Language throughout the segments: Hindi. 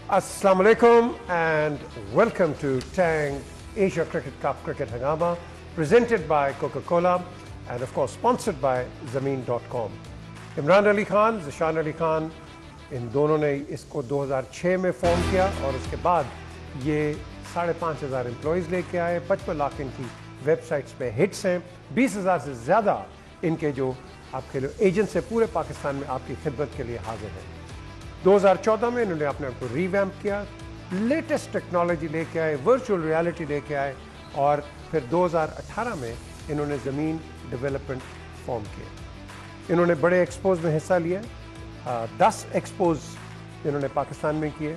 Assalamu alaikum and welcome to Tang Asia Cricket Cup Cricket Hangama, presented by Coca-Cola and of course sponsored by Zameen.com. Imran Ali Khan, Zeeshan Ali Khan, इन दोनों ने इसको 2006 में फॉर्म किया और उसके बाद ये 5,500 एम्प्लॉयज़ लेके आए। 55 लाख इनकी वेबसाइट्स पे हिट्स हैं। 20,000 से ज़्यादा इनके जो आपके लिए एजेंट्स हैं पूरे पाकिस्तान में आपकी खिदमत के लिए हाजिर हैं। 2014 में इन्होंने अपने आप को रिवैम्प किया, लेटेस्ट टेक्नोलॉजी लेके आए, वर्चुअल रियलिटी लेके आए और फिर 2018 में इन्होंने ज़मीन डेवलपमेंट फॉर्म किया। इन्होंने बड़े एक्सपोज में हिस्सा लिया, 10 एक्सपोज इन्होंने पाकिस्तान में किए,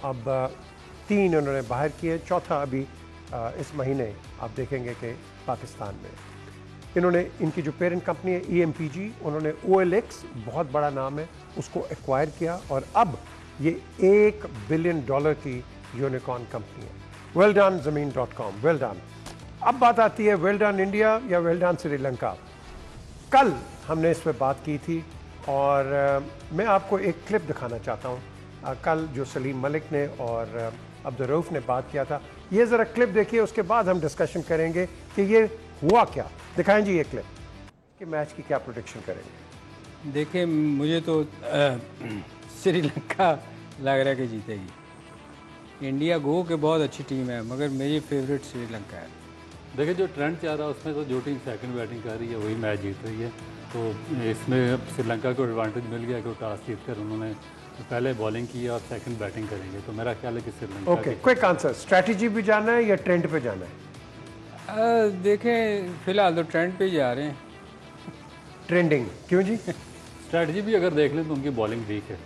अब 3 इन्होंने बाहर किए, चौथा अभी इस महीने आप देखेंगे कि पाकिस्तान में। इन्होंने इनकी जो पेरेंट कंपनी है EMPG, उन्होंने OLX, बहुत बड़ा नाम है, उसको एक्वायर किया और अब ये $1 बिलियन की यूनिकॉर्न कंपनी है। वेल डन ज़मीन.com, वेल डन। अब बात आती है वेल डन इंडिया या वेल डन श्रीलंका। कल हमने इस पर बात की थी और मैं आपको एक क्लिप दिखाना चाहता हूँ। कल जो सलीम मलिक ने और अब्दुल रऊफ ने बात किया था, ये ज़रा क्लिप देखिए, उसके बाद हम डिस्कशन करेंगे कि ये हुआ क्या। दिखाएं जी ये क्लिप कि मैच की क्या प्रेडिक्शन करेंगे। देखिए, मुझे तो श्रीलंका लग रहा है कि जीतेगी। इंडिया गो के बहुत अच्छी टीम है मगर मेरी फेवरेट श्रीलंका है। देखिए, जो ट्रेंड चल रहा है उसमें तो जो टीम सेकंड बैटिंग कर रही है वही मैच जीत रही है, तो इसमें अब श्रीलंका को एडवांटेज मिल गया कि टॉस जीत कर उन्होंने पहले बॉलिंग की और सेकंड बैटिंग करेंगे, तो मेरा ख्याल है कि Sri Lanka. Okay, quick answer, strategy भी जाना है या ट्रेंड पे जाना है? देखें, फिलहाल तो ट्रेंड पे जा रहे हैं। ट्रेंडिंग क्यों जी? स्ट्रैटेजी भी अगर देख लें तो उनकी बॉलिंग वीक है।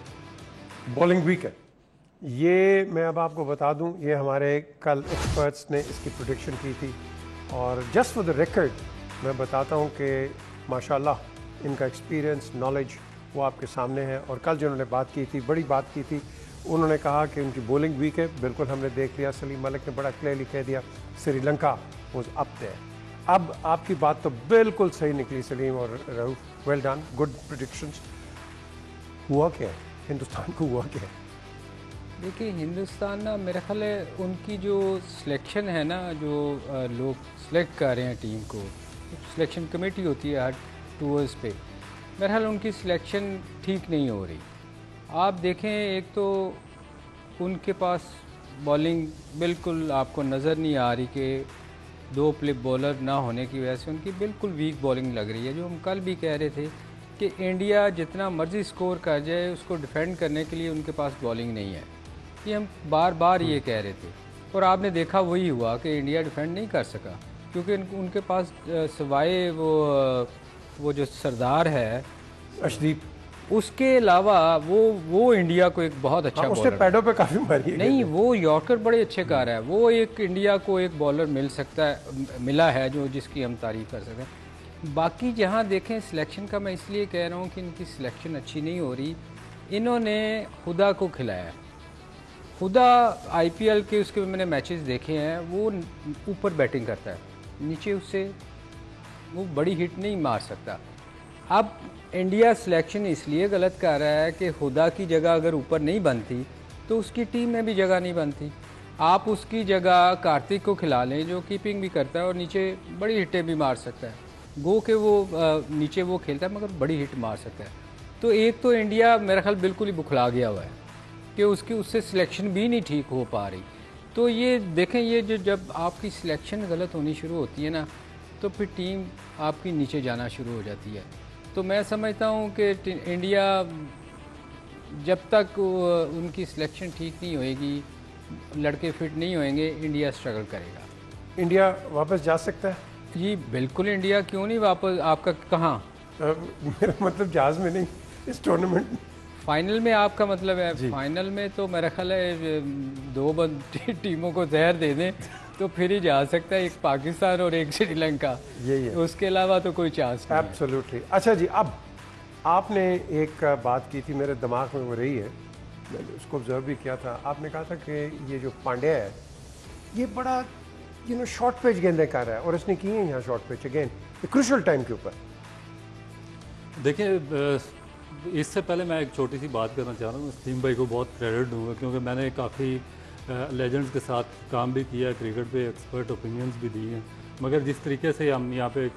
बॉलिंग वीक है, ये मैं अब आपको बता दूं, ये हमारे कल एक्सपर्ट्स ने इसकी प्रेडिक्शन की थी और जस्ट फॉर द रिकॉर्ड मैं बताता हूं कि माशाल्लाह इनका एक्सपीरियंस, नॉलेज वो आपके सामने है। और कल जिन्होंने बात की थी, बड़ी बात की थी, उन्होंने कहा कि उनकी बॉलिंग वीक है। बिल्कुल हमने देख लिया, सलीम मलिक ने बड़ा क्लियरली कह दिया श्रीलंका वाज अप देयर। अब आपकी बात तो बिल्कुल सही निकली सलीम और Rauf, well done, good predictions. हुआ क्या है हिंदुस्तान को, हुआ क्या है? देखिए, हिंदुस्तान ना, मेरा ख्याल है उनकी जो सिलेक्शन है ना, जो लोग सिलेक्ट कर रहे हैं टीम को, सिलेक्शन कमेटी होती है हर टूर्स पे, मेरा ख्याल उनकी सिलेक्शन ठीक नहीं हो रही। आप देखें, एक तो उनके पास बॉलिंग बिल्कुल आपको नज़र नहीं आ रही कि 2 फ्लिप बॉलर ना होने की वजह से उनकी बिल्कुल वीक बॉलिंग लग रही है। जो हम कल भी कह रहे थे कि इंडिया जितना मर्जी स्कोर कर जाए, उसको डिफेंड करने के लिए उनके पास बॉलिंग नहीं है। ये हम बार बार ये कह रहे थे और आपने देखा वही हुआ कि इंडिया डिफेंड नहीं कर सका, क्योंकि उनके पास सिवाय वो जो सरदार है अर्शदीप, उसके अलावा वो इंडिया को एक बहुत अच्छा उसने पैडों पे काफ़ी मारी है। नहीं, वो यॉर्कर बड़े अच्छे कर रहा है। वो एक इंडिया को एक बॉलर मिला है जो जिसकी हम तारीफ कर सकते हैं। बाकी जहाँ देखें सिलेक्शन का, मैं इसलिए कह रहा हूँ कि इनकी सिलेक्शन अच्छी नहीं हो रही। इन्होंने खुदा को खिलाया है। खुदा IPL के उसके मैंने मैचेस देखे हैं, वो ऊपर बैटिंग करता है, नीचे उससे वो बड़ी हिट नहीं मार सकता। अब इंडिया सिलेक्शन इसलिए गलत कर रहा है कि खुदा की जगह अगर ऊपर नहीं बनती तो उसकी टीम में भी जगह नहीं बनती। आप उसकी जगह कार्तिक को खिला लें जो कीपिंग भी करता है और नीचे बड़ी हिटें भी मार सकता है। गो के वो नीचे वो खेलता है मगर बड़ी हिट मार सकता है। तो एक तो इंडिया मेरा ख्याल बिल्कुल ही बुखला गया हुआ है कि उससे सिलेक्शन भी नहीं ठीक हो पा रही। तो ये देखें, ये जो जब आपकी सिलेक्शन गलत होनी शुरू होती है ना, तो फिर टीम आपकी नीचे जाना शुरू हो जाती है। तो मैं समझता हूँ कि इंडिया जब तक उनकी सिलेक्शन ठीक नहीं होएगी, लड़के फिट नहीं होएंगे, इंडिया स्ट्रगल करेगा। इंडिया वापस जा सकता है? जी बिल्कुल, इंडिया क्यों नहीं वापस। आपका कहाँ? मेरा मतलब जहाज़ में नहीं, इस टूर्नामेंट फाइनल में आपका मतलब है? फाइनल में तो मेरा ख्याल है 2 टीमों को जहर दे दें तो फिर ही जा सकता है, एक पाकिस्तान और एक श्रीलंका, यही है। उसके अलावा तो कोई चांस नहीं। एब्सोल्युटली। अच्छा जी, अब आपने एक बात की थी, मेरे दिमाग में वो रही है, मैंने उसको ऑब्जर्व भी किया था। आपने कहा था कि ये जो पांड्या है ये बड़ा शॉर्ट पिच गेंदें कर रहा है और इसने की है यहाँ short pitch again crucial time के ऊपर। देखिए, इससे पहले मैं एक छोटी सी बात करना चाह रहा हूँ, सलीम भाई को बहुत क्रेडिट दूंगा क्योंकि मैंने काफ़ी लेजेंड्स के साथ काम भी किया, क्रिकेट पे एक्सपर्ट ओपिनियंस भी दिए हैं, मगर जिस तरीके से हम यहाँ पे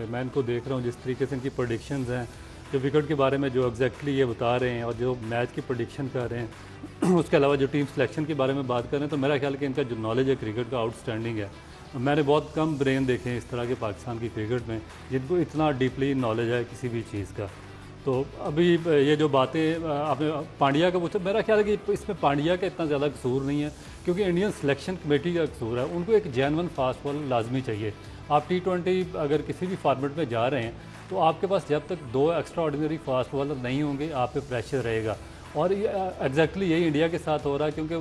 मैं इनको देख रहा हूँ, जिस तरीके से इनकी प्रेडिक्शंस हैं, जो विकेट के बारे में जो एग्जैक्टली ये बता रहे हैं और जो मैच की प्रेडिक्शन कर रहे हैं उसके अलावा जो टीम सिलेक्शन के बारे में बात कर रहे हैं, तो मेरा ख्याल है कि इनका जो नॉलेज है क्रिकेट का आउटस्टैंडिंग है। मैंने बहुत कम ब्रेन देखे हैं इस तरह के पाकिस्तान की क्रिकेट में जिनको इतना डीपली नॉलेज है किसी भी चीज़ का। तो अभी ये जो बातें आपने पांड्या का पूछा, मेरा ख्याल है कि इसमें पांड्या का इतना ज़्यादा कसूर नहीं है क्योंकि इंडियन सिलेक्शन कमेटी का कसूर है। उनको एक जेन्युइन फास्ट बॉलर लाजमी चाहिए। आप T20 अगर किसी भी फॉर्मेट में जा रहे हैं तो आपके पास जब तक 2 एक्स्ट्रा ऑर्डिनरी फास्ट बॉलर नहीं होंगे आप पे प्रेशर रहेगा। और एग्जैक्टली यही इंडिया के साथ हो रहा है क्योंकि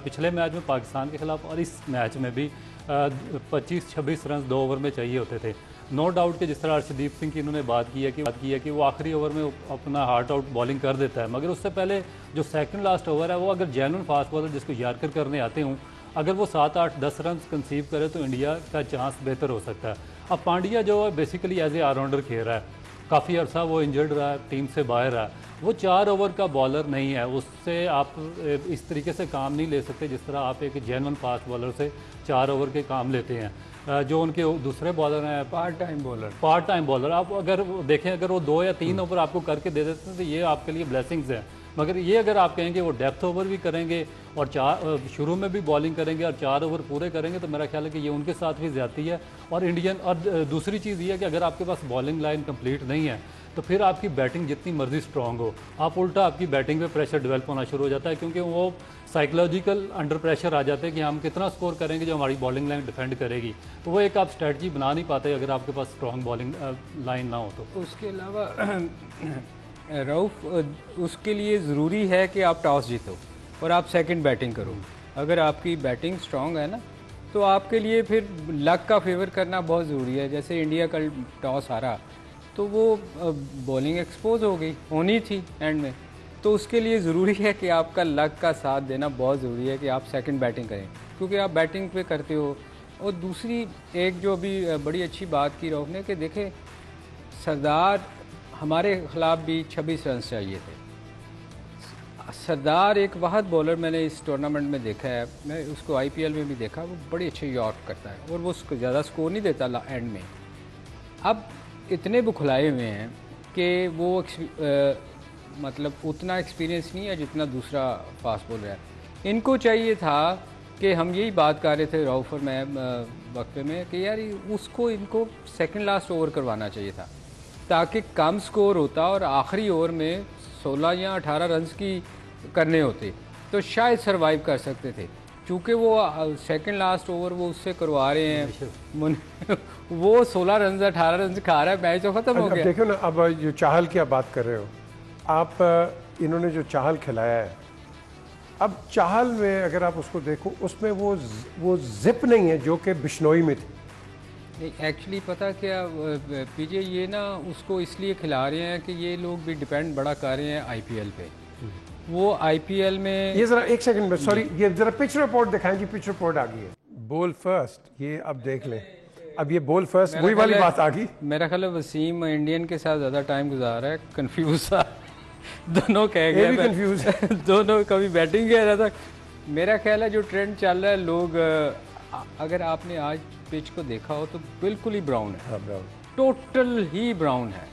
पिछले मैच में पाकिस्तान के खिलाफ और इस मैच में भी 25-26 रन 2 ओवर में चाहिए होते थे। नो डाउट कि जिस तरह अर्शदीप सिंह की इन्होंने बात की है कि वो आखिरी ओवर में अपना हार्ट आउट बॉलिंग कर देता है, मगर उससे पहले जो सेकंड लास्ट ओवर है वो अगर जेन्युइन फास्ट बॉलर जिसको यार्कर करने आते हों, अगर वो 7-8-10 रन कंसीव करे तो इंडिया का चांस बेहतर हो सकता है। अब पांड्या जो है बेसिकली एज ए ऑलराउंडर खेल रहा है, काफ़ी अर्सा वो इंजर्ड रहा है, टीम से बाहर रहा है, वो 4 ओवर का बॉलर नहीं है, उससे आप इस तरीके से काम नहीं ले सकते जिस तरह आप एक जेन्युइन फास्ट बॉलर से 4 ओवर के काम लेते हैं। जो उनके दूसरे बॉलर हैं पार्ट टाइम बॉलर आप अगर देखें, अगर वो 2 या 3 ओवर आपको करके दे देते हैं तो ये आपके लिए ब्लेसिंग्स हैं। मगर ये अगर आप कहेंगे वो डेप्थ ओवर भी करेंगे और शुरू में भी बॉलिंग करेंगे और 4 ओवर पूरे करेंगे, तो मेरा ख्याल है कि ये उनके साथ भी ज़्यादती है। और दूसरी चीज़ ये है कि अगर आपके पास बॉलिंग लाइन कंप्लीट नहीं है तो फिर आपकी बैटिंग जितनी मर्जी स्ट्रांग हो, आप उल्टा आपकी बैटिंग पे प्रेशर डेवलप होना शुरू हो जाता है क्योंकि वो साइकोलॉजिकल अंडर प्रेशर आ जाते हैं कि हम कितना स्कोर करेंगे जो हमारी बॉलिंग लाइन डिफेंड करेगी। तो वो एक आप स्ट्रेटजी बना नहीं पाते अगर आपके पास स्ट्रॉन्ग बॉलिंग लाइन ना हो तो। उसके अलावा रऊफ, उसके लिए ज़रूरी है कि आप टॉस जीतो और आप सेकंड बैटिंग करो। अगर आपकी बैटिंग स्ट्रांग है ना तो आपके लिए फिर लक का फेवर करना बहुत ज़रूरी है। जैसे इंडिया कल टॉस हारा तो वो बॉलिंग एक्सपोज हो गई, होनी थी एंड में, तो उसके लिए ज़रूरी है कि आपका लक का साथ देना बहुत ज़रूरी है कि आप सेकंड बैटिंग करें क्योंकि आप बैटिंग पे करते हो। और दूसरी एक जो अभी बड़ी अच्छी बात की रऊफ ने कि देखें, सरदार हमारे ख़िलाफ़ भी 26 रन चाहिए थे। सरदार एक वाहद बॉलर मैंने इस टूर्नामेंट में देखा है, मैं उसको IPL में भी देखा, वो बड़ी अच्छे यॉर्क करता है और वो ज़्यादा स्कोर नहीं देता एंड में। अब इतने बुखलाए हुए हैं कि वो मतलब उतना एक्सपीरियंस नहीं है जितना दूसरा फास्ट बॉलर है। इनको चाहिए था कि हम यही बात कर रहे थे रऊफ और मैं वक्फे में कि यार उसको इनको सेकंड लास्ट ओवर करवाना चाहिए था ताकि कम स्कोर होता और आखिरी ओवर में 16 या 18 रन की करने होते तो शायद सरवाइव कर सकते थे। चूँकि वो सेकंड लास्ट ओवर वो उससे करवा रहे हैं वो 16 रन 18 रन खा रहा है, मैच तो ख़त्म हो गया। देखो ना, अब जो चाहल की आप बात कर रहे हो आप, इन्होंने जो चाहल खिलाया है, अब चाहल में अगर आप उसको देखो उसमें वो जिप नहीं है जो कि बिश्नोई में थी। नहीं, एक्चुअली पता क्या पीजे, ये ना उसको इसलिए खिला रहे हैं कि ये लोग भी डिपेंड बड़ा कर रहे हैं IPL पे। वो IPL में ये जरा एक सेकंड में, सॉरी, ये जरा पिच रिपोर्ट दिखाएं जी। पिच रिपोर्ट आ गई है, बॉल फर्स्ट, ये अब देख लें। अब ये बॉल फर्स्ट वही वाली बात आ गई। मेरा ख्याल है वसीम इंडियन के साथ ज़्यादा टाइम गुजार रहा है, कंफ्यूज सा दोनों कह गए कंफ्यूज दोनों कभी बैटिंग कह रहा था। मेरा ख्याल है जो ट्रेंड चल रहा है, लोग अगर आपने आज पिच को देखा हो तो बिल्कुल ही ब्राउन है। हाँ, ब्राउन, टोटल ही ब्राउन है।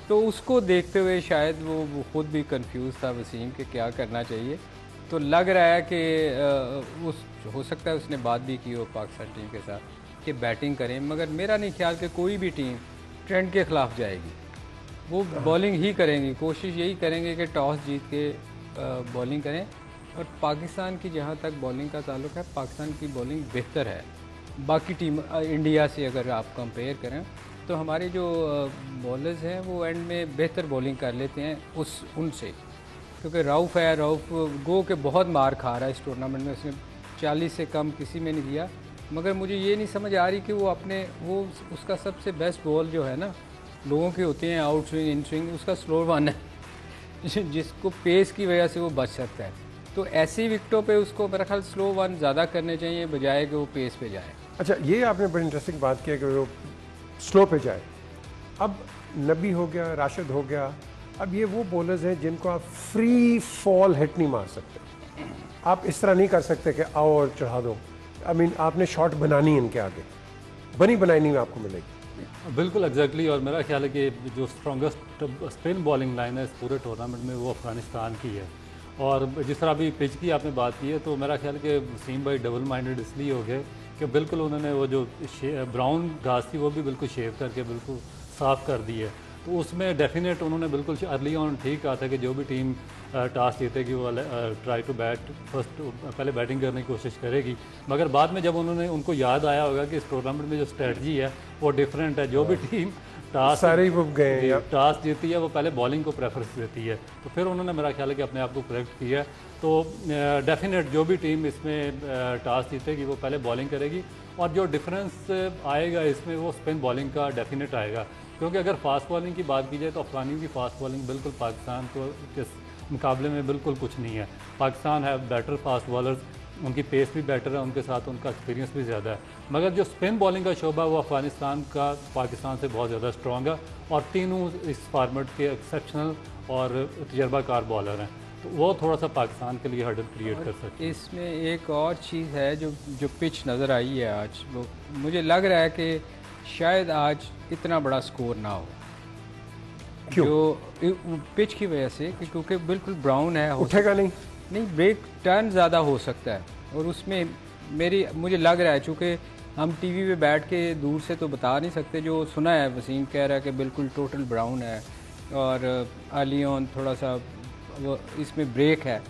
तो उसको देखते हुए शायद वो खुद भी कंफ्यूज था वसीम कि क्या करना चाहिए। तो लग रहा है कि हो सकता है उसने बात भी की हो पाकिस्तान टीम के साथ कि बैटिंग करें, मगर मेरा नहीं ख्याल कि कोई भी टीम ट्रेंड के ख़िलाफ़ जाएगी। वो बॉलिंग ही करेंगी, कोशिश यही करेंगे कि टॉस जीत के बॉलिंग करें। और पाकिस्तान की जहाँ तक बॉलिंग का ताल्लुक है, पाकिस्तान की बॉलिंग बेहतर है बाकी टीम इंडिया से अगर आप कंपेयर करें तो हमारे जो बॉलर्स हैं वो एंड में बेहतर बॉलिंग कर लेते हैं उनसे, क्योंकि रऊफ है, रऊफ गो के बहुत मार खा रहा है इस टूर्नामेंट में, उसने 40 से कम किसी में नहीं दिया। मगर मुझे ये नहीं समझ आ रही कि वो उसका सबसे बेस्ट बॉल जो है ना, लोगों के होते हैं आउट स्विंग इन स्विंग, उसका स्लो वन है जिसको पेस की वजह से वो बच सकता है। तो ऐसी विकेटों पे उसको मेरा ख्याल स्लो वन ज़्यादा करने चाहिए बजाय कि वो पेस पे जाए। अच्छा, ये आपने बड़ी इंटरेस्टिंग बात की है कि वो स्लो पे जाए। अब नबी हो गया, राशिद हो गया, अब ये वो बॉलर्स हैं जिनको आप फ्री फॉल हिट नहीं मार सकते, आप इस तरह नहीं कर सकते कि आओ और चढ़ा दो। आई मीन आपने शॉट बनानी है इनके आगे, बनी बनाई नहीं आपको मिलेगी। बिल्कुल एग्जैक्टली। और मेरा ख्याल है कि जो स्ट्रॉन्गेस्ट स्पिन बॉलिंग लाइन है इस पूरे टूर्नामेंट में वो अफगानिस्तान की है। और जिस तरह अभी पिच की आपने बात की है तो मेरा ख्याल है कि वसीम भाई डबल माइंडेड इसलिए हो गए कि बिल्कुल उन्होंने वो जो ब्राउन घास थी वो भी बिल्कुल शेव करके बिल्कुल साफ़ कर दी है। तो उसमें डेफिनेट उन्होंने बिल्कुल अर्ली ऑन ठीक कहा था कि जो भी टीम टॉस जीतेगी वो ट्राई टू बैट फर्स्ट पहले बैटिंग करने की कोशिश करेगी। मगर बाद में जब उनको याद आया होगा कि इस टूर्नामेंट में जो स्ट्रेटजी है वो डिफरेंट है, जो भी टीम टॉस टॉस जीती है वो पहले बॉलिंग को प्रेफरेंस देती है, तो फिर उन्होंने मेरा ख्याल है कि अपने आप को करेक्ट किया। तो डेफिनेट जो भी टीम इसमें टॉस जीतेगी वो पहले बॉलिंग करेगी, और जो डिफरेंस आएगा इसमें वो स्पिन बॉलिंग का डेफिनेट आएगा। क्योंकि अगर फास्ट बॉलिंग की बात की जाए तो अफगानियों की फास्ट बॉलिंग बिल्कुल पाकिस्तान के मुकाबले में बिल्कुल कुछ नहीं है। पाकिस्तान है बेटर फास्ट बॉलर्स, उनकी पेस भी बेटर है, उनके साथ उनका एक्सपीरियंस भी ज़्यादा है। मगर जो स्पिन बॉलिंग का शोबा है वो अफगानिस्तान का पाकिस्तान से बहुत ज़्यादा स्ट्रॉन्ग है, और तीनों इस फार्मेट के एक्सेप्शनल और तजर्बाकार बॉलर हैं, तो वो थोड़ा सा पाकिस्तान के लिए हर्डल क्रिएट कर सकते हैं। इसमें एक और चीज़ है जो पिच नज़र आई है आज, वो मुझे लग रहा है कि शायद आज इतना बड़ा स्कोर ना हो। क्यों? जो पिच की वजह से क्योंकि बिल्कुल ब्राउन है, उठेगा नहीं ब्रेक टर्न ज़्यादा हो सकता है। और उसमें मुझे लग रहा है, चूँकि हम टीवी पे बैठ के दूर से तो बता नहीं सकते, जो सुना है वसीम कह रहा है कि बिल्कुल टोटल ब्राउन है और आलियन थोड़ा सा वो इसमें ब्रेक है।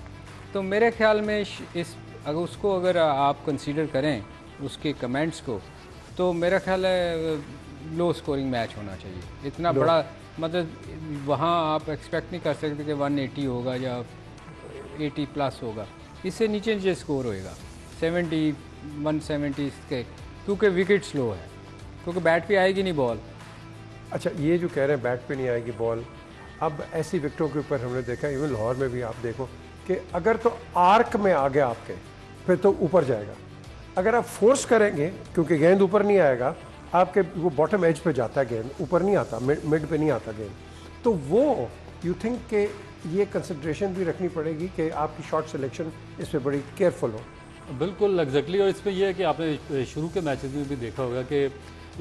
तो मेरे ख्याल में अगर आप कंसीडर करें उसके कमेंट्स को, तो मेरा ख्याल है लो स्कोरिंग मैच होना चाहिए। इतना बड़ा मतलब वहाँ आप एक्सपेक्ट नहीं कर सकते कि 180 होगा या 80 प्लस होगा, इससे नीचे स्कोर होएगा 70 170 के, क्योंकि विकेट स्लो है, क्योंकि बैट पे आएगी नहीं बॉल। अच्छा, ये जो कह रहे हैं बैट पे नहीं आएगी बॉल, अब ऐसी विकेटों के ऊपर हमने देखा, इवन लाहौर में भी आप देखो कि अगर तो आर्क में आ गया आपके फिर तो ऊपर जाएगा, अगर आप फोर्स करेंगे क्योंकि गेंद ऊपर नहीं आएगा, आपके वो बॉटम एज पे जाता है, गेंद ऊपर नहीं आता, मिड पे नहीं आता गेंद, तो वो यू थिंक कि ये कंसिड्रेशन भी रखनी पड़ेगी कि आपकी शॉट सिलेक्शन इस पर बड़ी केयरफुल हो। बिल्कुल एग्जैक्टली। और इस पर यह है कि आपने शुरू के मैचेस में भी देखा होगा कि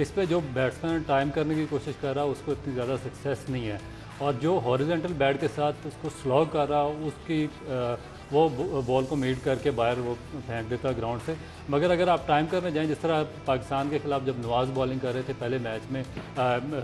इस पर जो बैट्समैन टाइम करने की कोशिश कर रहा है उसको इतनी ज़्यादा सक्सेस नहीं है, और जो हॉरिजॉन्टल बैट के साथ उसको स्लॉग कर रहा उसकी वो बॉल को मीट करके बाहर वो फेंक देता ग्राउंड से। मगर अगर आप टाइम करने जाएं, जिस तरह पाकिस्तान के खिलाफ जब नवाज़ बॉलिंग कर रहे थे पहले मैच में,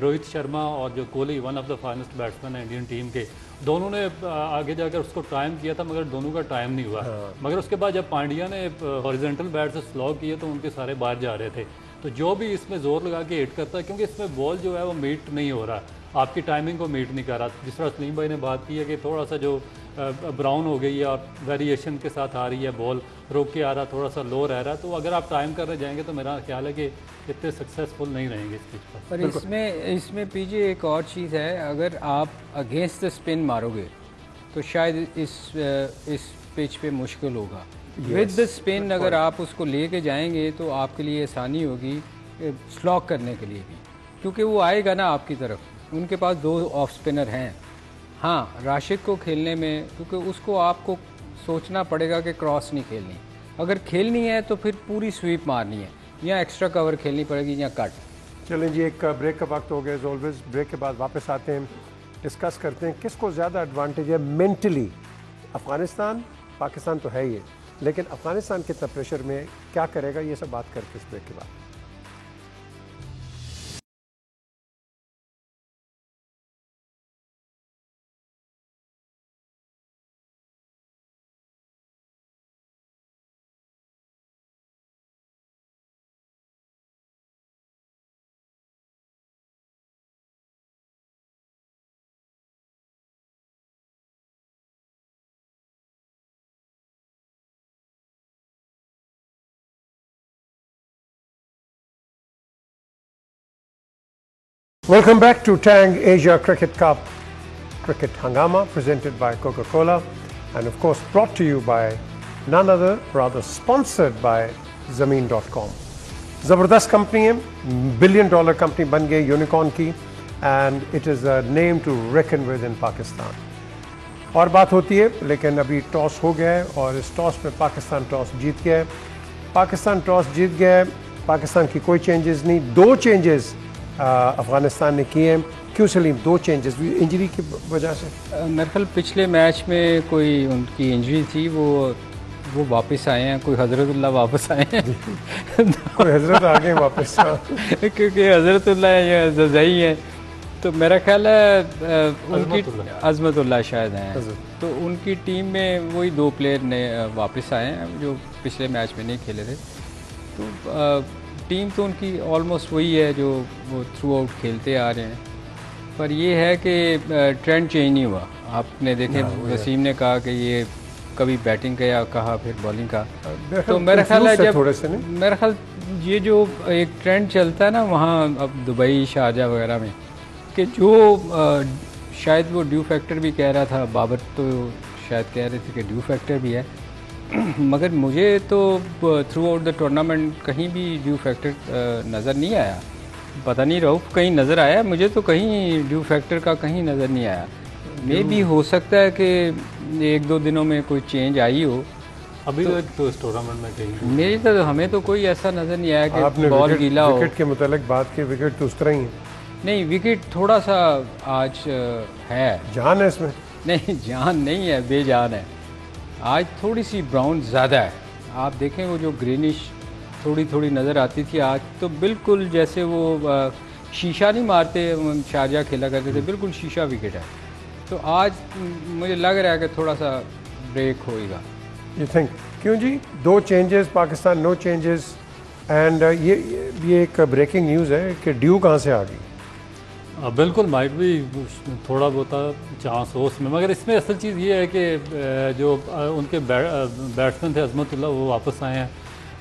रोहित शर्मा और जो Kohli one of the finest batsman है इंडियन टीम के, दोनों ने आगे जाकर उसको टाइम किया था, मगर दोनों का टाइम नहीं हुआ। मगर उसके बाद जब पांड्या ने हॉरिजॉन्टल बैट से स्लॉग किए तो उनके सारे बाहर जा रहे थे। तो जो भी इसमें ज़ोर लगा के हिट करता है, क्योंकि इसमें बॉल जो है वो मीट नहीं हो रहा, आपकी टाइमिंग को मीट नहीं कर रहा। जिस तरह सलीम भाई ने बात की है कि थोड़ा सा जो ब्राउन हो गई है और वेरिएशन के साथ आ रही है, बॉल रोक के आ रहा, थोड़ा सा लो रह रहा है, तो अगर आप टाइम करने जाएंगे तो मेरा ख्याल है कि इतने सक्सेसफुल नहीं रहेंगे इस पिच पर। और इसमें पीछे एक और चीज़ है, अगर आप अगेंस्ट द स्पिन मारोगे तो शायद इस पिच पे मुश्किल होगा। विद द स्पिन अगर आप उसको लेके जाएंगे तो आपके लिए आसानी होगी स्लॉक करने के लिए भी, क्योंकि वो आएगा ना आपकी तरफ। उनके पास 2 ऑफ स्पिनर हैं। हाँ, राशिद को खेलने में, क्योंकि उसको आपको सोचना पड़ेगा कि क्रॉस नहीं खेलनी, अगर खेलनी है तो फिर पूरी स्वीप मारनी है, या एक्स्ट्रा कवर खेलनी पड़ेगी या कट। चलें जी, एक ब्रेक का वक्त हो गया एज ऑलवेज। ब्रेक के बाद वापस आते हैं, डिस्कस करते हैं किसको ज़्यादा एडवांटेज है मेंटली। अफ़गानिस्तान, पाकिस्तान तो है ही, लेकिन अफ़गानिस्तान कितना प्रेशर में क्या करेगा, ये सब बात करते हैं इस ब्रेक के बाद। Welcome back to Tang Asia Cricket Cup Cricket Hangama, presented by Coca-Cola, and of course brought to you by none other, rather sponsored by Zameen.com. ज़बरदस्त कंपनी है, $1 बिलियन कंपनी बन गई, यूनिकॉर्न की, and it is a name to reckon with in Pakistan. और बात होती है, लेकिन अभी टॉस हो गया है और इस टॉस में पाकिस्तान टॉस जीत गया है। पाकिस्तान टॉस जीत गया है, पाकिस्तान की कोई चेंजेस नहीं, 2 चेंजेस अफ़गानिस्तान ने किए हैं। क्यों सलीम 2 चेंजेस? इंजरी की वजह से? मेरे ख्याल पिछले मैच में कोई उनकी इंजरी थी, वो वापस आए हैं, कोई हज़रतुल्लाह वापस आए हैं कोई हज़रत आ गए वापस क्योंकि हज़रतुल्लाह या जज़ई हैं, तो मेरा ख्याल है उनकी अज़मतुल्लाह शायद हैं, तो उनकी टीम में वही 2 प्लेयर ने वापस आए हैं जो पिछले मैच में नहीं खेले थे। तो टीम तो उनकी ऑलमोस्ट वही है जो वो थ्रू आउट खेलते आ रहे हैं, पर ये है कि ट्रेंड चेंज नहीं हुआ। आपने देखे वसीम ने कहा कि ये कभी बैटिंग का या कहा फिर बॉलिंग का, तो मेरा ख्याल है जब मेरा ख्याल ये जो एक ट्रेंड चलता है ना वहाँ अब दुबई शारजा वगैरह में, कि जो शायद वो ड्यू फैक्टर भी कह रहा था, बाबर तो शायद कह रहे थे कि ड्यू फैक्टर भी है मगर मुझे तो थ्रू आउट द टूर्नामेंट कहीं भी ड्यू फैक्टर नज़र नहीं आया। पता नहीं रहो कहीं नज़र आया, मुझे तो कहीं ड्यू फैक्टर का कहीं नज़र नहीं आया। मे भी हो सकता है कि 1-2 दिनों में कोई चेंज आई हो। अभी तो इस टूर्नामेंट में कहीं मेरी तो हमें तो कोई ऐसा नज़र नहीं आया कि बॉल गीला हो। विकेट के मुतालिक बात की, विकेट तो उस तरह ही है। नहीं, विकेट थोड़ा सा आज है, जान है इसमें? नहीं जान नहीं है, बेजान है। आज थोड़ी सी ब्राउन ज़्यादा है। आप देखें वो जो ग्रीनिश थोड़ी थोड़ी नज़र आती थी, आज तो बिल्कुल जैसे वो शीशा नहीं मारते, शारजा खेला करते थे, बिल्कुल शीशा विकेट है। तो आज मुझे लग रहा है कि थोड़ा सा ब्रेक होएगा। You think? क्यों जी 2 changes, Pakistan no changes, and ये एक ब्रेकिंग न्यूज़ है कि ड्यू कहाँ से आ गई? बिल्कुल माइट भी थोड़ा बहुत चांस हो उसमें, मगर इसमें असल चीज़ ये है कि जो उनके बैट्समैन थे अज़मतुल्लाह, वो वापस आए हैं।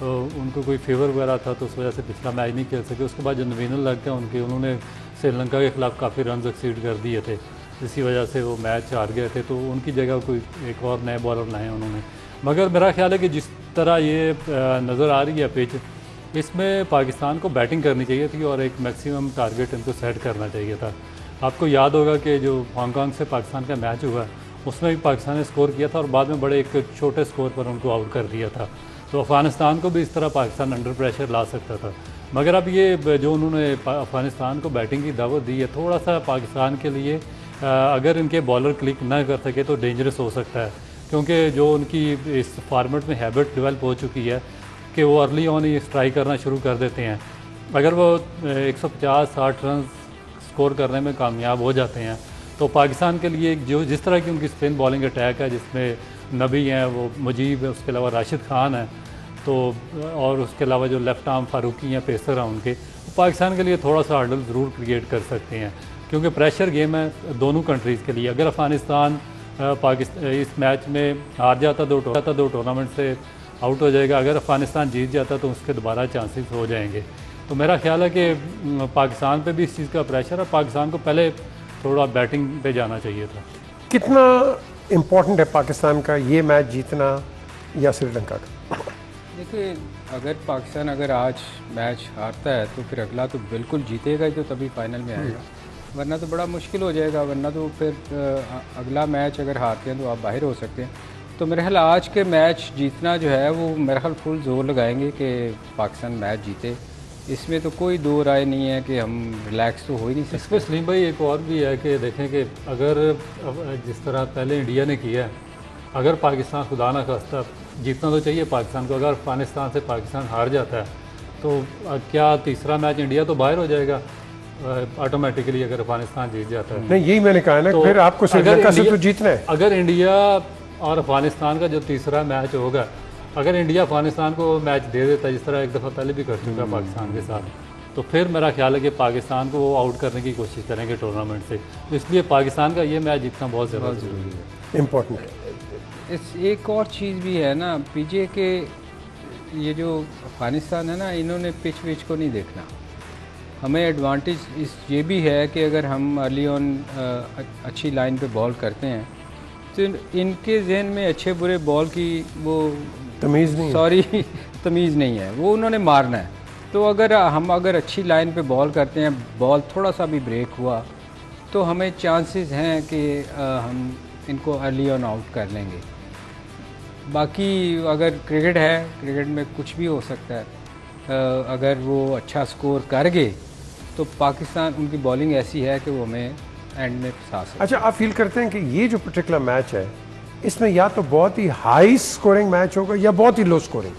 उनको कोई फेवर वगैरह था तो उस वजह से पिछला मैच नहीं खेल सके। उसके बाद जो नवीन लग गया उनके, उन्होंने श्रीलंका के ख़िलाफ़ काफ़ी रन एक्सीड कर दिए थे, इसी वजह से वो मैच हार गए थे। तो उनकी जगह कोई एक और नए बॉलर लाए उन्होंने। मगर मेरा ख्याल है कि जिस तरह ये नज़र आ रही है पिच, इसमें पाकिस्तान को बैटिंग करनी चाहिए थी और एक मैक्सिमम टारगेट इनको सेट करना चाहिए था। आपको याद होगा कि जो हांगकांग से पाकिस्तान का मैच हुआ उसमें भी पाकिस्तान ने स्कोर किया था और बाद में बड़े एक छोटे स्कोर पर उनको आउट कर दिया था। तो अफ़गानिस्तान को भी इस तरह पाकिस्तान अंडर प्रेशर ला सकता था। मगर अब ये जो उन्होंने अफ़गानिस्तान को बैटिंग की दावत दी है, थोड़ा सा पाकिस्तान के लिए अगर इनके बॉलर क्लिक ना कर सके तो डेंजरस हो सकता है, क्योंकि जो उनकी इस फॉर्मेट में हैबिट डेवलप हो चुकी है कि वो अर्ली ऑन ही स्ट्राइक करना शुरू कर देते हैं। अगर वो 150-60 रन स्कोर करने में कामयाब हो जाते हैं तो पाकिस्तान के लिए जो जिस तरह की उनकी स्पिन बॉलिंग अटैक है, जिसमें नबी हैं, वो मुजीब है, उसके अलावा राशिद खान है, तो और उसके अलावा जो लेफ़्ट आर्म फारूकी हैं, पेसर हैं उनके, तो पाकिस्तान के लिए थोड़ा सा हर्डल ज़रूर क्रिएट कर सकते हैं, क्योंकि प्रेशर गेम है दोनों कंट्रीज़ के लिए। अगर अफ़गानिस्तान पाकिस्तान इस मैच में हार जाता, 2 टूर्नामेंट से आउट हो जाएगा। अगर अफ़गानिस्तान जीत जाता तो उसके दोबारा चांसेस हो जाएंगे। तो मेरा ख्याल है कि पाकिस्तान पे भी इस चीज़ का प्रेशर है, पाकिस्तान को पहले थोड़ा बैटिंग पे जाना चाहिए था। कितना इम्पोर्टेंट है पाकिस्तान का ये मैच जीतना या श्रीलंका का? देखिए, अगर पाकिस्तान आज मैच हारता है तो फिर अगला तो बिल्कुल जीतेगा ही, तो तभी फाइनल में आएगा, वरना तो बड़ा मुश्किल हो जाएगा। वरना तो फिर अगला मैच अगर हारते हैं तो आप बाहर हो सकते हैं। तो मेरे ख्याल आज के मैच जीतना जो है वो मेरे ख्याल फुल जोर लगाएंगे कि पाकिस्तान मैच जीते। इसमें तो कोई दो राय नहीं है कि हम रिलैक्स तो हो ही नहीं सकते। इसमें सलीम भाई एक और भी है कि देखें कि अगर जिस तरह पहले इंडिया ने किया, अगर पाकिस्तान खुदा ना खास्ता जीतना तो चाहिए पाकिस्तान को, अगर अफगानिस्तान से पाकिस्तान हार जाता है तो क्या तीसरा मैच इंडिया तो बाहर हो जाएगा ऑटोमेटिकली अगर अफगानिस्तान जीत जाता है? नहीं, यही मैंने कहा ना, तो फिर आपको श्रीलंका से तो जीतना है। अगर इंडिया और अफगानिस्तान का जो तीसरा मैच होगा, अगर इंडिया अफगानिस्तान को मैच दे देता है जिस तरह एक दफ़ा पहले भी कर चुका पाकिस्तान के साथ, तो फिर मेरा ख्याल है कि पाकिस्तान को वो आउट करने की कोशिश करेंगे टूर्नामेंट से। तो इसलिए पाकिस्तान का ये मैच जीतना बहुत ज़्यादा ज़रूरी है, इम्पोर्टेंट है। इस एक और चीज़ भी है ना पीजे के, ये जो अफगानिस्तान है ना, इन्होंने पिच विच को नहीं देखना। हमें एडवांटेज ये भी है कि अगर हम अर्ली ऑन अच्छी लाइन पे बॉल करते हैं तो इनके जहन में अच्छे बुरे बॉल की वो तमीज़ नहीं, तमीज़ नहीं है, वो उन्होंने मारना है। तो अगर हम अच्छी लाइन पे बॉल करते हैं, बॉल थोड़ा सा भी ब्रेक हुआ तो हमें चांसेस हैं कि हम इनको अर्ली ऑन आउट कर लेंगे। बाकी अगर क्रिकेट है, क्रिकेट में कुछ भी हो सकता है। अगर वो अच्छा स्कोर कर गए तो पाकिस्तान, उनकी बॉलिंग ऐसी है कि वो हमें एंड में फंसा सकते। अच्छा, आप फील करते हैं कि ये जो पर्टिकुलर मैच है इसमें या तो बहुत ही हाई स्कोरिंग मैच होगा या बहुत ही लो स्कोरिंग?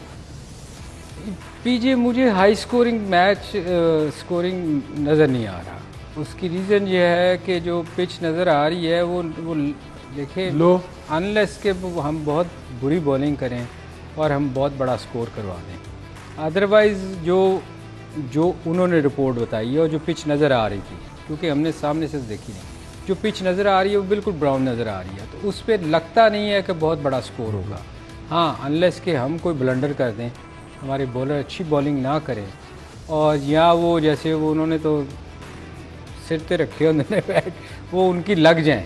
पीजे मुझे हाई स्कोरिंग मैच स्कोरिंग नज़र नहीं आ रहा। उसकी रीज़न ये है कि जो पिच नज़र आ रही है वो देखें लो, अनलेस के हम बहुत बुरी बॉलिंग करें और हम बहुत बड़ा स्कोर करवा दें। अदरवाइज़ जो उन्होंने रिपोर्ट बताई है और जो पिच नज़र आ रही थी, क्योंकि हमने सामने से देखी नहीं, जो पिच नज़र आ रही है वो बिल्कुल ब्राउन नज़र आ रही है, तो उस पर लगता नहीं है कि बहुत बड़ा स्कोर होगा। हाँ, अनलेस के हम कोई ब्लंडर कर दें, हमारे बॉलर अच्छी बॉलिंग ना करें और या वो जैसे वो उन्होंने तो सिर पे रखे उन्होंने बैट, वो उनकी लग जाएं,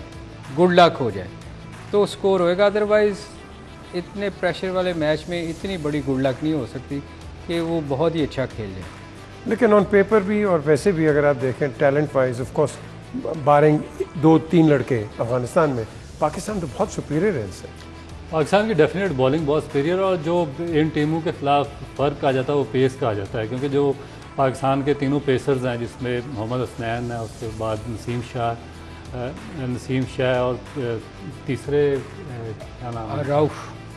गुड लक हो जाए तो स्कोर होएगा। अदरवाइज़ इतने प्रेशर वाले मैच में इतनी बड़ी गुड लक नहीं हो सकती कि वो बहुत ही अच्छा खेल जाए। लेकिन ऑन पेपर भी और वैसे भी अगर आप देखें टैलेंट वाइज, ऑफ कोर्स बारिंग 2-3 लड़के अफगानिस्तान में, पाकिस्तान तो बहुत सुपीरियर है इनसे। पाकिस्तान की डेफिनेट बॉलिंग बहुत सुपीरियर, और जो इन टीमों के खिलाफ फ़र्क आ जाता है वो पेस का आ जाता है, क्योंकि जो पाकिस्तान के तीनों पेसर्स हैं जिसमें मोहम्मद हसनैन है, उसके बाद नसीम शाह और तीसरे क्या नाम है,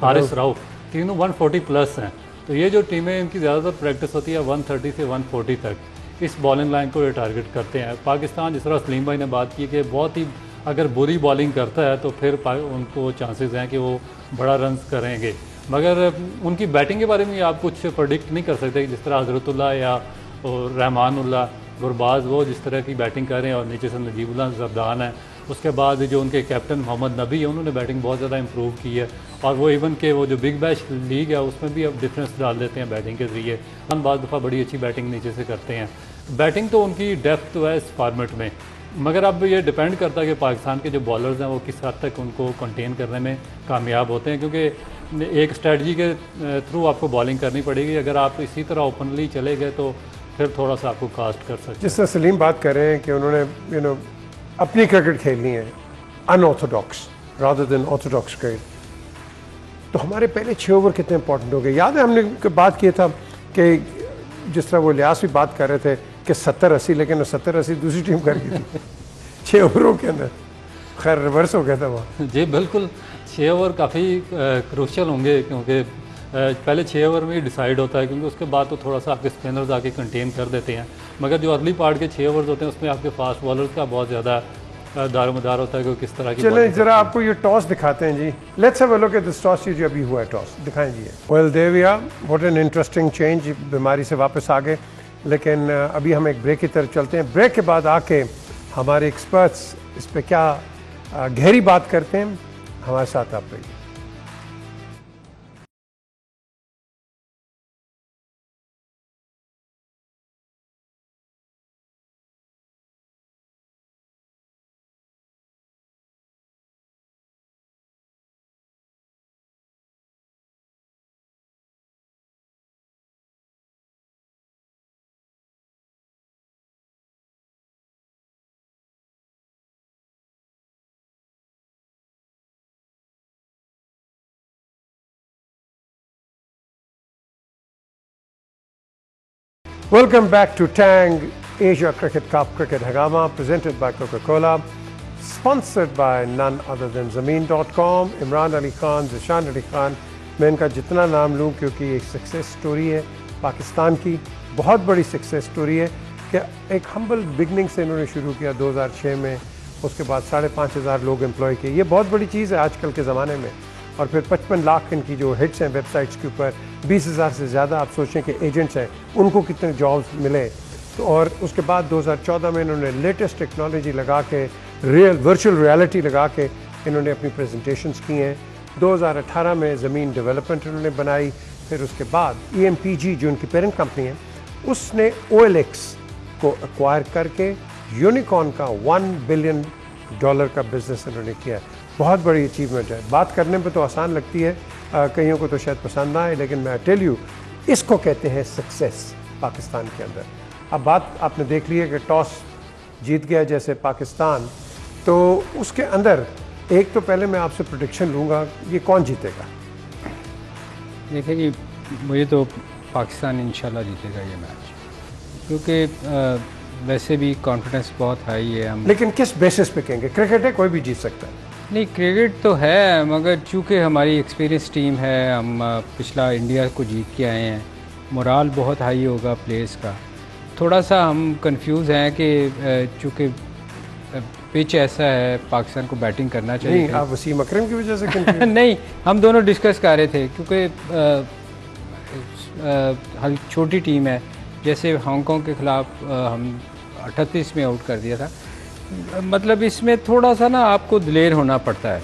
हारिस राउफ, तीनों 140 प्लस हैं। तो ये जो टीमें, इनकी ज़्यादातर प्रैक्टिस होती है 130 से 140 तक, इस बॉलिंग लाइन को ये टारगेट करते हैं। पाकिस्तान, जिस तरह सलीम भाई ने बात की कि बहुत ही अगर बुरी बॉलिंग करता है तो फिर उनको चांसेस हैं कि वो बड़ा रन करेंगे, मगर उनकी बैटिंग के बारे में आप कुछ प्रेडिक्ट नहीं कर सकते। जिस तरह हजरतुल्लाह या रहमानुल्लाह गुरबाज, वो जिस तरह की बैटिंग कर रहे हैं, और नीचे से नजीबुल्लाह जरदान है, उसके बाद जो उनके कैप्टन मोहम्मद नबी है, उन्होंने बैटिंग बहुत ज़्यादा इंप्रूव की है, और वो इवन के वो जो बिग बैश लीग है उसमें भी अब डिफरेंस डाल देते हैं बैटिंग के ज़रिए। हम बाद दफ़ा बड़ी अच्छी बैटिंग नीचे से करते हैं। बैटिंग तो उनकी डेप्थ तो है इस फॉर्मेट में, मगर अब ये डिपेंड करता है कि पाकिस्तान के जो बॉलर्स हैं वो किस हद तक उनको कंटेन करने में कामयाब होते हैं, क्योंकि एक स्ट्रेटजी के थ्रू आपको बॉलिंग करनी पड़ेगी। अगर आप इसी तरह ओपनली चले गए तो फिर थोड़ा सा आपको कास्ट कर सकते हैं। जिस तरह सलीम बात कर रहे हैं कि उन्होंने अपनी क्रिकेट खेलनी है, unorthodox rather than Orthodox cricket, तो हमारे पहले 6 ओवर कितने इंपॉर्टेंट हो गए। याद है हमने बात किया था कि जिस तरह वो लियास भी बात कर रहे थे कि 70-80, लेकिन वो 70-80 दूसरी टीम कर गई थी 6 ओवरों के अंदर। खैर रिवर्स हो गया था वहाँ। जी बिल्कुल, 6 ओवर काफ़ी क्रूशियल होंगे, क्योंकि पहले 6 ओवर में ही डिसाइड होता है, क्योंकि उसके बाद तो थोड़ा सा आपके स्पिनर्स आके कंटेन कर देते हैं, मगर जो अर्ली पार्ट के 6 ओवर्स होते हैं उसमें आपके फास्ट बॉलर्स का बहुत ज़्यादा दारोमदार होता है कि किस तरह की। चलें ज़रा आपको ये टॉस दिखाते हैं जी। Let's have a look at this toss. जो अभी हुआ है टॉस दिखाएं जी। Well there we are, what an interesting change. बीमारी से वापस आ गए, लेकिन अभी हम एक ब्रेक की तरफ चलते हैं। ब्रेक के बाद आके हमारे एक्सपर्ट्स इस पर क्या गहरी बात करते हैं। हमारे साथ आप रहिए। Welcome back to Tang Asia Cricket Cup Cricket Hangama, presented by Coca-Cola, sponsored by none other than Zameen.com. Imran Ali Khan, Zeeshan Ali Khan, मैं इनका जितना नाम लूँ क्योंकि एक सक्सेस स्टोरी है पाकिस्तान की, बहुत बड़ी सक्सेस स्टोरी है कि एक हम्बल बिगनिंग से इन्होंने शुरू किया 2006 में, उसके बाद 5,500 लोग एम्प्लॉय किए। ये बहुत बड़ी चीज़ है आजकल के ज़माने में। और फिर 55 लाख इनकी जो हिट्स हैं वेबसाइट्स के ऊपर, 20,000 से ज़्यादा आप सोचें कि एजेंट्स हैं, उनको कितने जॉब्स मिले। तो और उसके बाद 2014 में इन्होंने लेटेस्ट टेक्नोलॉजी लगा के, वर्चुअल रियलिटी लगा के इन्होंने अपनी प्रेजेंटेशंस की हैं। 2018 में ज़मीन डेवलपमेंट इन्होंने बनाई। फिर उसके बाद EMPG जो उनकी पेरेंट कंपनी है, उसने OLX को एक्वायर करके यूनिकॉर्न का $1 बिलियन का बिजनेस इन्होंने किया है। बहुत बड़ी अचीवमेंट है। बात करने पे तो आसान लगती है, कईयों को तो शायद पसंद ना आए, लेकिन मैं टेल यू, इसको कहते हैं सक्सेस। पाकिस्तान के अंदर। अब बात आपने देख ली है कि टॉस जीत गया जैसे पाकिस्तान, तो उसके अंदर एक तो पहले मैं आपसे प्रेडिक्शन लूँगा, ये कौन जीतेगा? देखिए जी, मुझे तो पाकिस्तान इंशाल्लाह जीतेगा ये मैच, क्योंकि वैसे भी कॉन्फिडेंस बहुत हाई है हम। लेकिन किस बेसिस पे कहेंगे? क्रिकेट है, कोई भी जीत सकता है। नहीं, क्रिकेट तो है, मगर चूँकि हमारी एक्सपीरियंस टीम है, हम पिछला इंडिया को जीत के आए हैं, मोराल बहुत हाई होगा प्लेयर्स का। थोड़ा सा हम कंफ्यूज हैं कि चूँकि पिच ऐसा है, पाकिस्तान को बैटिंग करना चाहिए। नहीं, आप वसीम अकरम की वजह से नहीं, हम दोनों डिस्कस कर रहे थे, क्योंकि छोटी टीम है, जैसे हांगकांग के ख़िलाफ़ हम 38 में आउट कर दिया था। मतलब इसमें थोड़ा सा ना आपको दिलेर होना पड़ता है।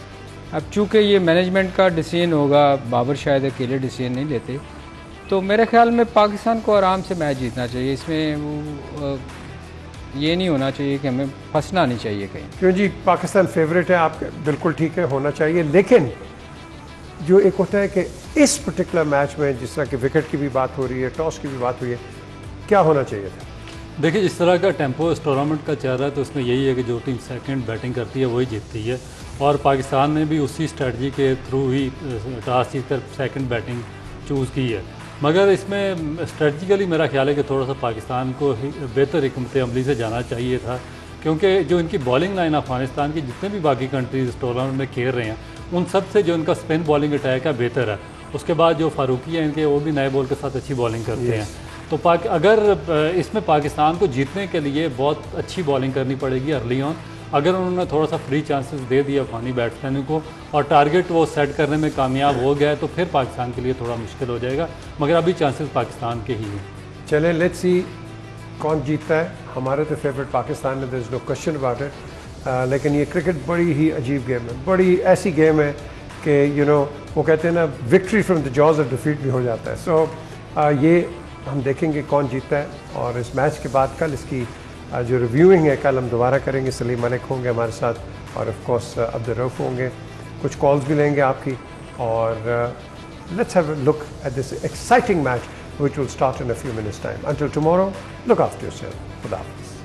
अब चूँकि ये मैनेजमेंट का डिसीजन होगा, बाबर शायद अकेले डिसीजन नहीं लेते, तो मेरे ख्याल में पाकिस्तान को आराम से मैच जीतना चाहिए। इसमें ये नहीं होना चाहिए कि हमें फंसना नहीं चाहिए कहीं। क्यों जी, पाकिस्तान फेवरेट है, आप बिल्कुल ठीक है, होना चाहिए। लेकिन जो एक होता है कि इस पर्टिकुलर मैच में जिस तरह की विकेट की भी बात हो रही है, टॉस की भी बात हुई है, क्या होना चाहिए था? देखिए, इस तरह का टेम्पो इस टूर्नामेंट का चल रहा है, तो उसमें यही है कि जो टीम सेकंड बैटिंग करती है वही जीतती है, और पाकिस्तान ने भी उसी स्ट्रेटजी के थ्रू ही टॉस जीत कर सेकेंड बैटिंग चूज़ की है। मगर इसमें स्ट्रेटजिकली मेरा ख्याल है कि थोड़ा सा पाकिस्तान को बेहतर हिकमत अमली से जाना चाहिए था, क्योंकि जो इनकी बॉलिंग लाइन अफगानिस्तान की जितने भी बाकी कंट्रीज टूर्नामेंट में खेल रहे हैं, उन सब से जो इनका स्पिन बॉलिंग अटैक है बेहतर है। उसके बाद जो फारूकी है इनके, वो भी नए बॉल के साथ अच्छी बॉलिंग करते हैं। तो अगर इसमें पाकिस्तान को जीतने के लिए बहुत अच्छी बॉलिंग करनी पड़ेगी अर्ली ऑन। अगर उन्होंने थोड़ा सा फ्री चांसेस दे दिया अफगानी बैट्समैन को और टारगेट वो सेट करने में कामयाब हो गया, तो फिर पाकिस्तान के लिए थोड़ा मुश्किल हो जाएगा, मगर अभी चांसेस पाकिस्तान के ही हैं। चलें, लेट्स सी कौन जीतता है। हमारे तो फेवरेट पाकिस्तान है, there is no question about it. लेकिन ये क्रिकेट बड़ी ही अजीब गेम है, बड़ी ऐसी गेम है कि वो कहते हैं ना, victory from the jaws of defeat भी हो जाता है। सो ये हम देखेंगे कौन जीतता है, और इस मैच के बाद कल इसकी जो रिव्यूइंग है कल हम दोबारा करेंगे। सलीम मलिक होंगे हमारे साथ, और ऑफ कोर्स अब्दुल रऊफ होंगे, कुछ कॉल्स भी लेंगे आपकी, और let's have a look at this exciting match which will start in a few minutes time. Until tomorrow, look after yourself. Khuda Hafiz.